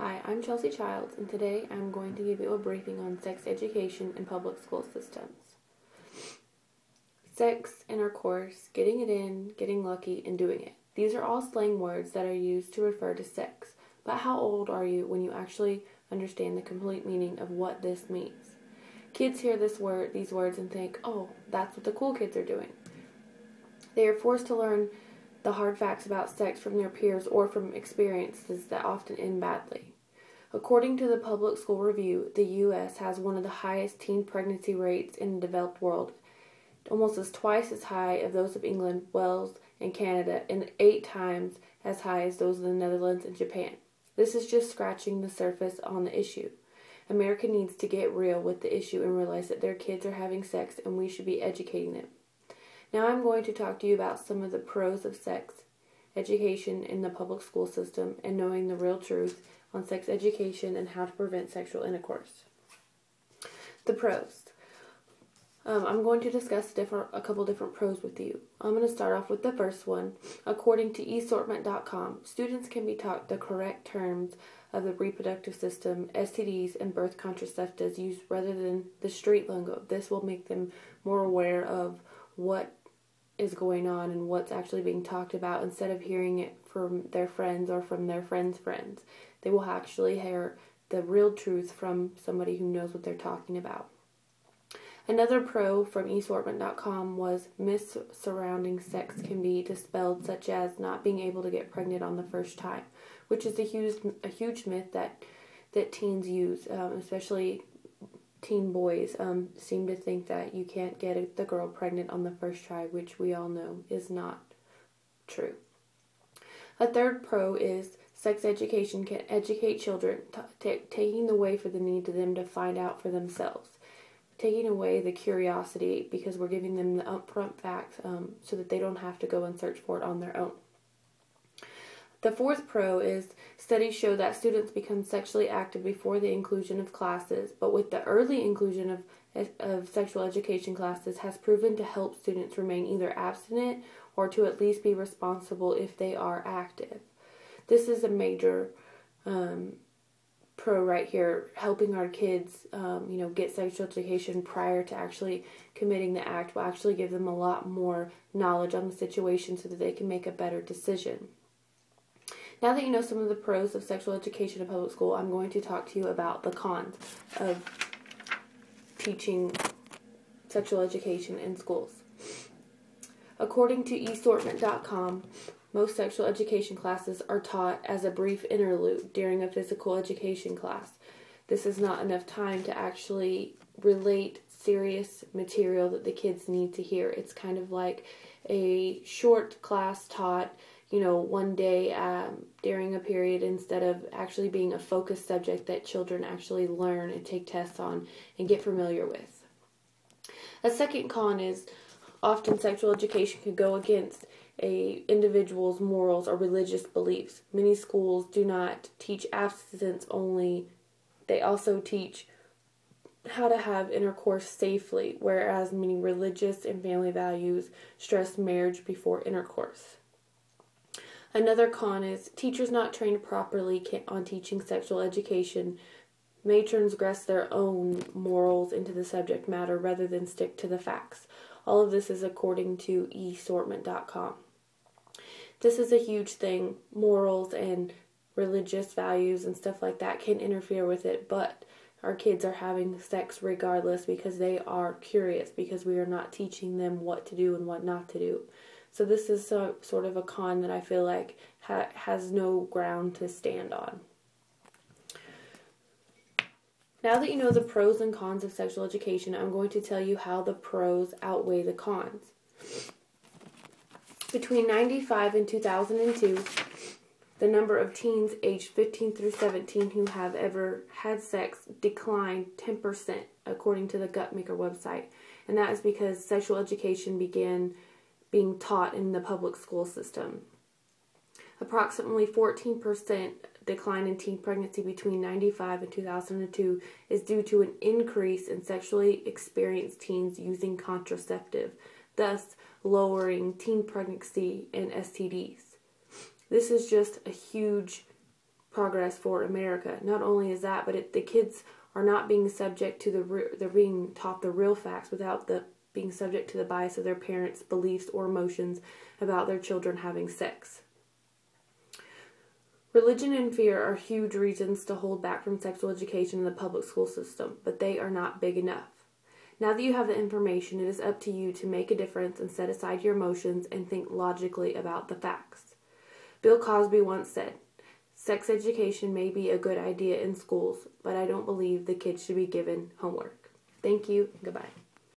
Hi, I'm Chelsea Childs, and today I'm going to give you a briefing on sex education in public school systems. Sex, intercourse, getting it in, getting lucky, and doing it. These are all slang words that are used to refer to sex, but how old are you when you actually understand the complete meaning of what this means? Kids hear these words and think, oh, that's what the cool kids are doing. They are forced to learn the hard facts about sex from their peers or from experiences that often end badly. According to the Public School Review, the U.S. has one of the highest teen pregnancy rates in the developed world, almost twice as high as those of England, Wales, and Canada, and 8 times as high as those of the Netherlands and Japan. This is just scratching the surface on the issue. America needs to get real with the issue and realize that their kids are having sex and we should be educating them. Now I'm going to talk to you about some of the pros of sex education in the public school system and knowing the real truth on sex education and how to prevent sexual intercourse. The pros. I'm going to discuss a couple different pros with you. I'm going to start off with the first one. According to esortment.com, students can be taught the correct terms of the reproductive system, STDs, and birth contraceptives used rather than the street lingo. This will make them more aware of what is going on and what's actually being talked about instead of hearing it from their friends or from their friends' friends. They will actually hear the real truth from somebody who knows what they're talking about. Another pro from esortment.com was myths surrounding sex can be dispelled, such as not being able to get pregnant on the first time, which is a huge myth that teens use, especially teen boys seem to think that you can't get the girl pregnant on the first try, which we all know is not true. A third pro is sex education can educate children, taking away for the need to them to find out for themselves, taking away the curiosity because we're giving them the upfront facts so that they don't have to go and search for it on their own. The fourth pro is studies show that students become sexually active before the inclusion of classes, but with the early inclusion of sexual education classes has proven to help students remain either abstinent or to at least be responsible if they are active. This is a major pro right here, helping our kids get sexual education prior to actually committing the act will actually give them a lot more knowledge on the situation so that they can make a better decision. Now that you know some of the pros of sexual education in public school, I'm going to talk to you about the cons of teaching sexual education in schools. According to esortment.com, most sexual education classes are taught as a brief interlude during a physical education class. This is not enough time to actually relate serious material that the kids need to hear. It's kind of like a short class taught one day during a period instead of actually being a focused subject that children actually learn and take tests on and get familiar with. A second con is often sexual education can go against a individual's morals or religious beliefs. Many schools do not teach abstinence only, they also teach how to have intercourse safely, whereas many religious and family values stress marriage before intercourse. Another con is teachers not trained properly on teaching sexual education may transgress their own morals into the subject matter rather than stick to the facts. All of this is according to esortment.com. This is a huge thing. Morals and religious values and stuff like that can interfere with it, but our kids are having sex regardless because they are curious, because we are not teaching them what to do and what not to do. So this is sort of a con that I feel like has no ground to stand on. Now that you know the pros and cons of sexual education, I'm going to tell you how the pros outweigh the cons. Between 1995 and 2002, the number of teens aged 15 through 17 who have ever had sex declined 10%, according to the Guttmaker website. And that is because sexual education began being taught in the public school system. Approximately 14% decline in teen pregnancy between 1995 and 2002 is due to an increase in sexually experienced teens using contraceptive, thus lowering teen pregnancy and STDs. This is just a huge progress for America. Not only is that, but the kids are not being subject to they're being taught the real facts without being subject to the bias of their parents' beliefs or emotions about their children having sex. Religion and fear are huge reasons to hold back from sexual education in the public school system, but they are not big enough. Now that you have the information, it is up to you to make a difference and set aside your emotions and think logically about the facts. Bill Cosby once said, "Sex education may be a good idea in schools, but I don't believe the kids should be given homework." Thank you, and goodbye.